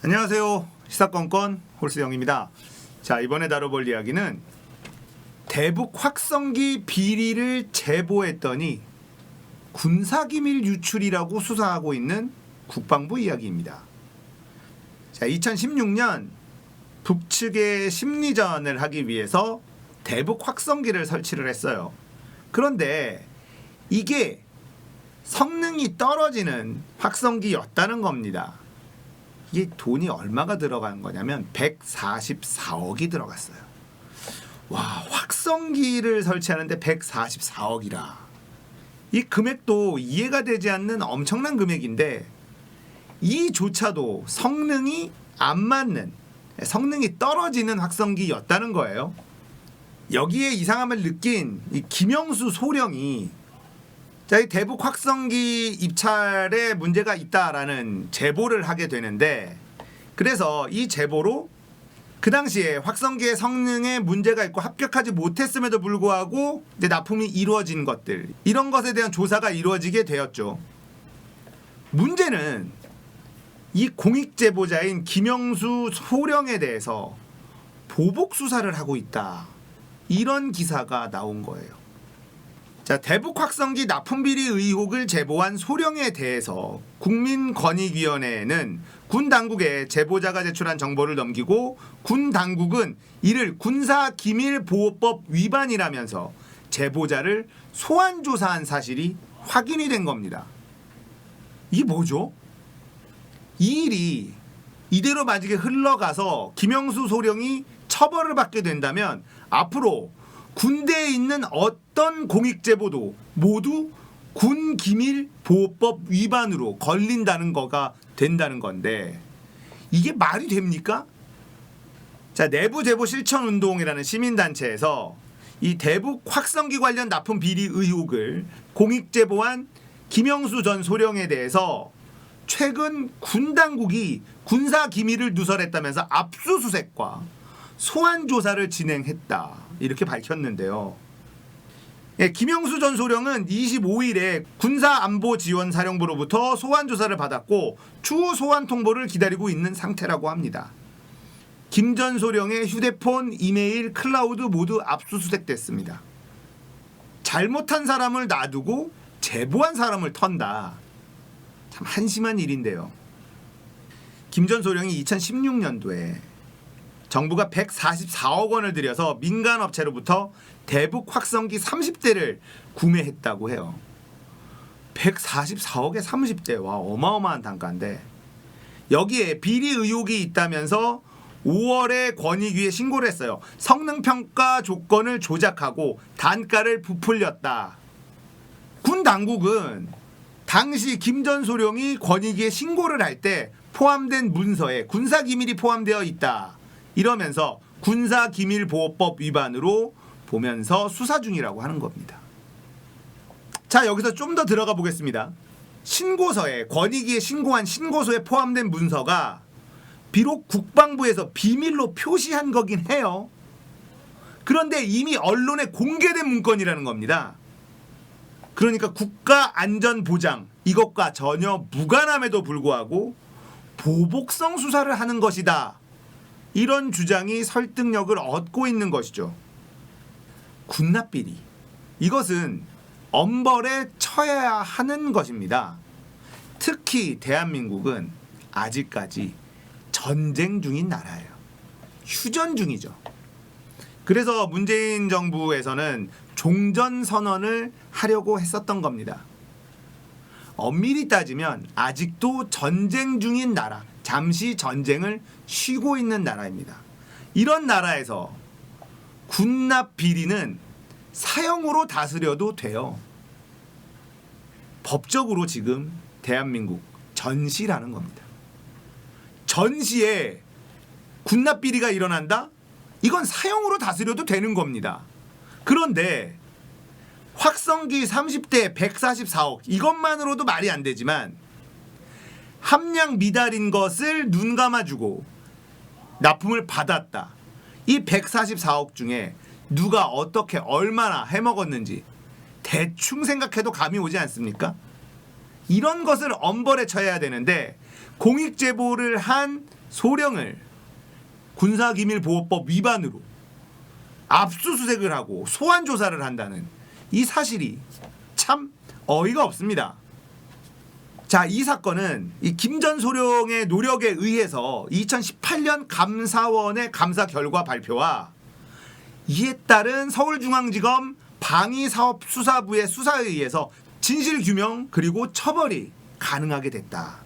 안녕하세요. 시사건건 홀수영입니다. 자, 이번에 다뤄볼 이야기는 대북 확성기 비리를 제보했더니 군사기밀 유출이라고 수사하고 있는 국방부 이야기입니다. 자, 2016년 북측에 심리전을 하기 위해서 대북 확성기를 설치를 했어요. 그런데 이게 성능이 떨어지는 확성기였다는 겁니다. 이게 돈이 얼마가 들어간 거냐면 144억이 들어갔어요. 와, 확성기를 설치하는데 144억이라. 이 금액도 이해가 되지 않는 엄청난 금액인데 이조차도 성능이 안 맞는, 성능이 떨어지는 확성기였다는 거예요. 여기에 이상함을 느낀 이 김영수 소령이 자, 이 대북 확성기 입찰에 문제가 있다라는 제보를 하게 되는데, 그래서 이 제보로 그 당시에 확성기의 성능에 문제가 있고 합격하지 못했음에도 불구하고 납품이 이루어진 것들, 이런 것에 대한 조사가 이루어지게 되었죠. 문제는 이 공익 제보자인 김영수 소령에 대해서 보복 수사를 하고 있다, 이런 기사가 나온 거예요. 자, 대북 확성기 납품 비리 의혹을 제보한 소령에 대해서 국민권익위원회는 군 당국에 제보자가 제출한 정보를 넘기고 군 당국은 이를 군사기밀보호법 위반이라면서 제보자를 소환 조사한 사실이 확인이 된 겁니다. 이게 뭐죠? 이 일이 이대로 만약에 흘러가서 김영수 소령이 처벌을 받게 된다면 앞으로 군대에 있는 어떤 공익제보도 모두 군기밀보호법 위반으로 걸린다는 거가 된다는 건데, 이게 말이 됩니까? 자, 내부제보실천운동이라는 시민단체에서 이 대북 확성기 관련 납품 비리 의혹을 공익제보한 김영수 전 소령에 대해서 최근 군 당국이 군사기밀을 누설했다면서 압수수색과 소환 조사를 진행했다, 이렇게 밝혔는데요. 예, 김영수 전 소령은 25일에 군사안보지원사령부로부터 소환 조사를 받았고 추후 소환 통보를 기다리고 있는 상태라고 합니다. 김 전 소령의 휴대폰, 이메일, 클라우드 모두 압수수색됐습니다. 잘못한 사람을 놔두고 제보한 사람을 턴다. 참 한심한 일인데요. 김 전 소령이 2016년도에 정부가 144억 원을 들여서 민간업체로부터 대북 확성기 30대를 구매했다고 해요. 144억에 30대, 와, 어마어마한 단가인데 여기에 비리 의혹이 있다면서 5월에 권익위에 신고를 했어요. 성능평가 조건을 조작하고 단가를 부풀렸다. 군 당국은 당시 김 전 소령이 권익위에 신고를 할 때 포함된 문서에 군사기밀이 포함되어 있다, 이러면서 군사기밀보호법 위반으로 보면서 수사 중이라고 하는 겁니다. 자, 여기서 좀 더 들어가 보겠습니다. 신고서에, 권익위에 신고한 신고서에 포함된 문서가 비록 국방부에서 비밀로 표시한 거긴 해요. 그런데 이미 언론에 공개된 문건이라는 겁니다. 그러니까 국가안전보장, 이것과 전혀 무관함에도 불구하고 보복성 수사를 하는 것이다, 이런 주장이 설득력을 얻고 있는 것이죠. 군납비리, 이것은 엄벌에 처해야 하는 것입니다. 특히 대한민국은 아직까지 전쟁 중인 나라예요. 휴전 중이죠. 그래서 문재인 정부에서는 종전선언을 하려고 했었던 겁니다. 엄밀히 따지면 아직도 전쟁 중인 나라, 잠시 전쟁을 쉬고 있는 나라입니다. 이런 나라에서 군납 비리는 사형으로 다스려도 돼요. 법적으로 지금 대한민국 전시라는 겁니다. 전시에 군납 비리가 일어난다? 이건 사형으로 다스려도 되는 겁니다. 그런데 확성기 30대 144억, 이것만으로도 말이 안 되지만 함량 미달인 것을 눈 감아주고 납품을 받았다. 이 144억 중에 누가 어떻게 얼마나 해먹었는지 대충 생각해도 감이 오지 않습니까? 이런 것을 엄벌에 처해야 되는데 공익제보를 한 소령을 군사기밀보호법 위반으로 압수수색을 하고 소환 조사를 한다는 이 사실이 참 어이가 없습니다. 자, 이 사건은 이 김 전 소령의 노력에 의해서 2018년 감사원의 감사 결과 발표와 이에 따른 서울중앙지검 방위사업수사부의 수사에 의해서 진실규명 그리고 처벌이 가능하게 됐다.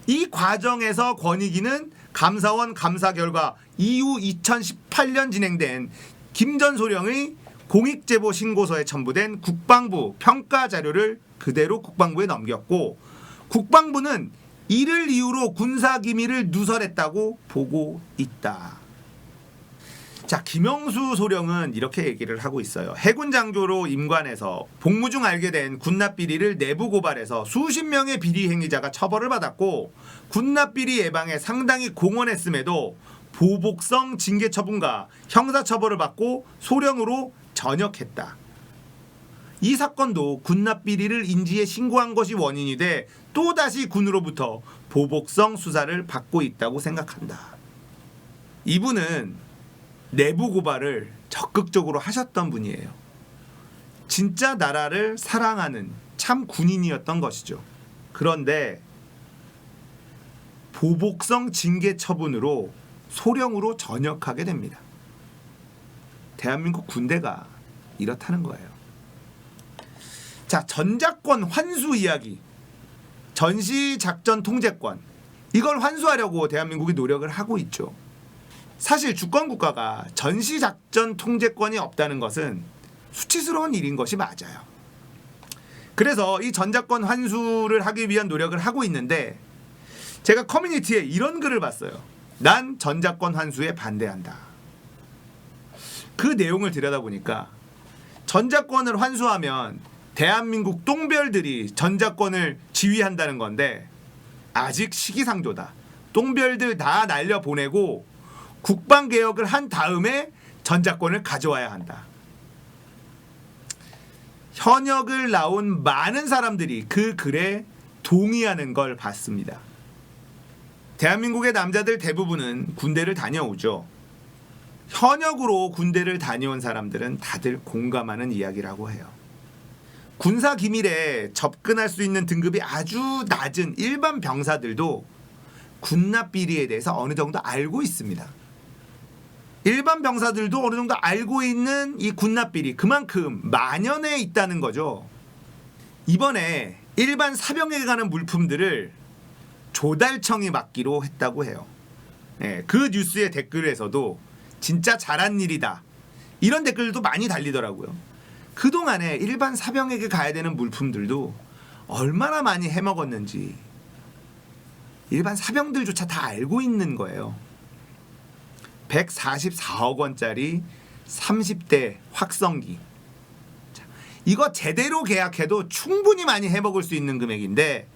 이 과정에서 권익위는 감사원 감사 결과 이후 2018년 진행된 김 전 소령의 공익제보 신고서에 첨부된 국방부 평가 자료를 그대로 국방부에 넘겼고, 국방부는 이를 이유로 군사기밀을 누설했다고 보고 있다. 자, 김영수 소령은 이렇게 얘기를 하고 있어요. 해군 장교로 임관해서 복무 중 알게 된 군납비리를 내부 고발해서 수십 명의 비리 행위자가 처벌을 받았고, 군납비리 예방에 상당히 공헌했음에도 보복성 징계 처분과 형사 처벌을 받고 소령으로 전역했다. 이 사건도 군납비리를 인지해 신고한 것이 원인이 돼 또다시 군으로부터 보복성 수사를 받고 있다고 생각한다. 이분은 내부 고발을 적극적으로 하셨던 분이에요. 진짜 나라를 사랑하는 참 군인이었던 것이죠. 그런데 보복성 징계 처분으로 소령으로 전역하게 됩니다. 대한민국 군대가 이렇다는 거예요. 자, 전작권 환수 이야기. 전시작전 통제권. 이걸 환수하려고 대한민국이 노력을 하고 있죠. 사실 주권국가가 전시작전 통제권이 없다는 것은 수치스러운 일인 것이 맞아요. 그래서 이 전작권 환수를 하기 위한 노력을 하고 있는데, 제가 커뮤니티에 이런 글을 봤어요. 난 전작권 환수에 반대한다. 그 내용을 들여다보니까 전작권을 환수하면 대한민국 똥별들이 전작권을 지휘한다는 건데, 아직 시기상조다. 똥별들 다 날려보내고 국방개혁을 한 다음에 전작권을 가져와야 한다. 현역을 나온 많은 사람들이 그 글에 동의하는 걸 봤습니다. 대한민국의 남자들 대부분은 군대를 다녀오죠. 현역으로 군대를 다녀온 사람들은 다들 공감하는 이야기라고 해요. 군사 기밀에 접근할 수 있는 등급이 아주 낮은 일반 병사들도 군납 비리에 대해서 어느 정도 알고 있습니다. 일반 병사들도 어느 정도 알고 있는 이 군납 비리, 그만큼 만연해 있다는 거죠. 이번에 일반 사병에게 가는 물품들을 조달청이 맡기로 했다고 해요. 그 뉴스의 댓글에서도 진짜 잘한 일이다, 이런 댓글도 많이 달리더라고요. 그동안에 일반 사병에게 가야 되는 물품들도 얼마나 많이 해먹었는지 일반 사병들조차 다 알고 있는 거예요. 144억 원짜리 30대 확성기. 자, 이거 제대로 계약해도 충분히 많이 해먹을 수 있는 금액인데,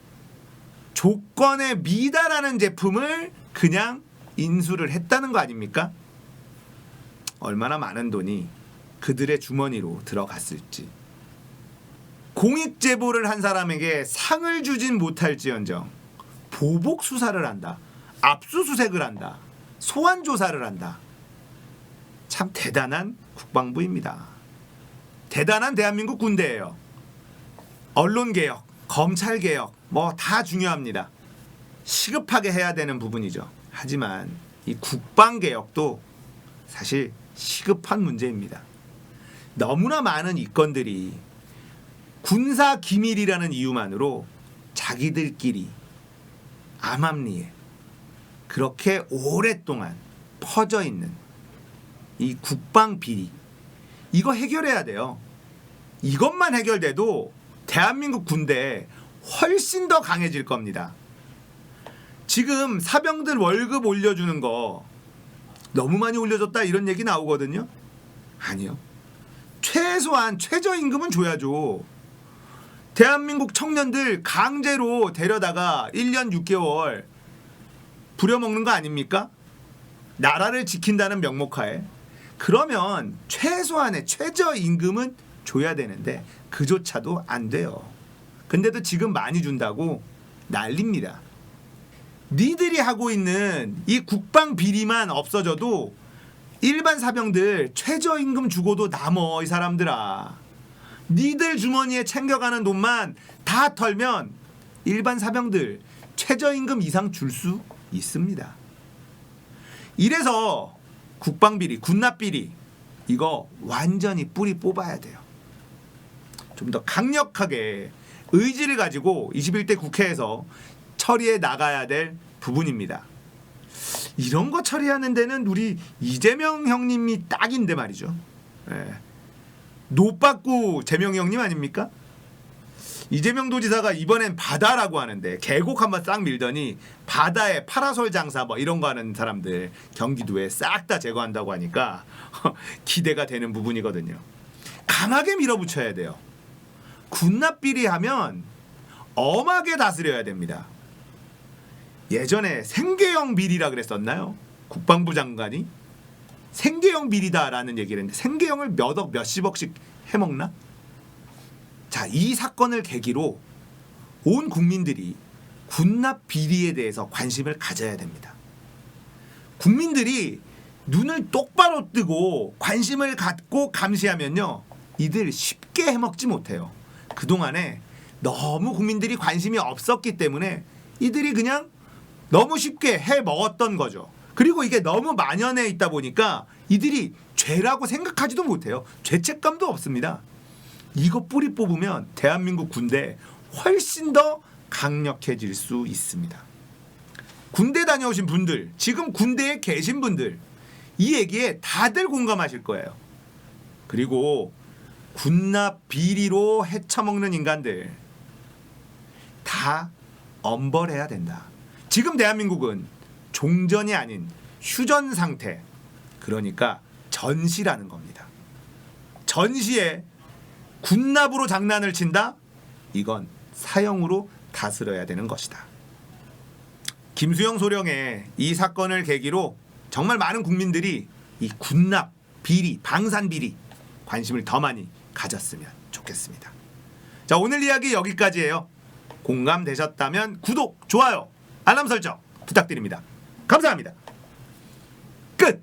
조건에 미달하는 제품을 그냥 인수를 했다는 거 아닙니까? 얼마나 많은 돈이 그들의 주머니로 들어갔을지. 공익제보를 한 사람에게 상을 주진 못할지언정 보복 수사를 한다, 압수수색을 한다, 소환조사를 한다. 참 대단한 국방부입니다. 대단한 대한민국 군대예요. 언론개혁, 검찰개혁 뭐 다 중요합니다. 시급하게 해야 되는 부분이죠. 하지만 이 국방개혁도 사실 시급한 문제입니다. 너무나 많은 이건들이 군사기밀이라는 이유만으로 자기들끼리 암암리에 그렇게 오랫동안 퍼져 있는 이 국방비리, 이거 해결해야 돼요. 이것만 해결돼도 대한민국 군대 훨씬 더 강해질 겁니다. 지금 사병들 월급 올려주는 거 너무 많이 올려줬다 이런 얘기 나오거든요. 아니요. 최소한 최저임금은 줘야죠. 대한민국 청년들 강제로 데려다가 1년 6개월 부려먹는 거 아닙니까? 나라를 지킨다는 명목하에. 그러면 최소한의 최저임금은 줘야 되는데 그조차도 안 돼요. 근데도 지금 많이 준다고 난립니다. 니들이 하고 있는 이 국방 비리만 없어져도 일반 사병들 최저임금 주고도 남어 이 사람들아. 니들 주머니에 챙겨가는 돈만 다 털면 일반 사병들 최저임금 이상 줄 수 있습니다. 이래서 국방비리, 군납비리 이거 완전히 뿌리 뽑아야 돼요. 좀 더 강력하게 의지를 가지고 21대 국회에서 처리해 나가야 될 부분입니다. 이런 거 처리하는 데는 우리 이재명 형님이 딱인데 말이죠. 예. 노빠꾸 재명 형님 아닙니까? 이재명 도지사가 이번엔 바다라고 하는데 계곡 한번 싹 밀더니 바다에 파라솔 장사 뭐 이런 거 하는 사람들 경기도에 싹 다 제거한다고 하니까 기대가 되는 부분이거든요. 강하게 밀어붙여야 돼요. 군납비리 하면 엄하게 다스려야 됩니다. 예전에 생계형 비리라 그랬었나요? 국방부 장관이 생계형 비리다라는 얘기를 했는데 생계형을 몇 억 몇십억씩 해먹나? 자, 이 사건을 계기로 온 국민들이 군납 비리에 대해서 관심을 가져야 됩니다. 국민들이 눈을 똑바로 뜨고 관심을 갖고 감시하면요, 이들 쉽게 해먹지 못해요. 그동안에 너무 국민들이 관심이 없었기 때문에 이들이 그냥 너무 쉽게 해먹었던 거죠. 그리고 이게 너무 만연해 있다 보니까 이들이 죄라고 생각하지도 못해요. 죄책감도 없습니다. 이거 뿌리 뽑으면 대한민국 군대 훨씬 더 강력해질 수 있습니다. 군대 다녀오신 분들, 지금 군대에 계신 분들, 이 얘기에 다들 공감하실 거예요. 그리고 군납 비리로 헤쳐먹는 인간들 다 엄벌해야 된다. 지금 대한민국은 종전이 아닌 휴전 상태, 그러니까 전시라는 겁니다. 전시에 군납으로 장난을 친다? 이건 사형으로 다스려야 되는 것이다. 김수영 소령의 이 사건을 계기로 정말 많은 국민들이 이 군납, 비리, 방산 비리 관심을 더 많이 가졌으면 좋겠습니다. 자, 오늘 이야기 여기까지예요. 공감되셨다면 구독, 좋아요, 알람 설정 부탁드립니다. 감사합니다. 끝!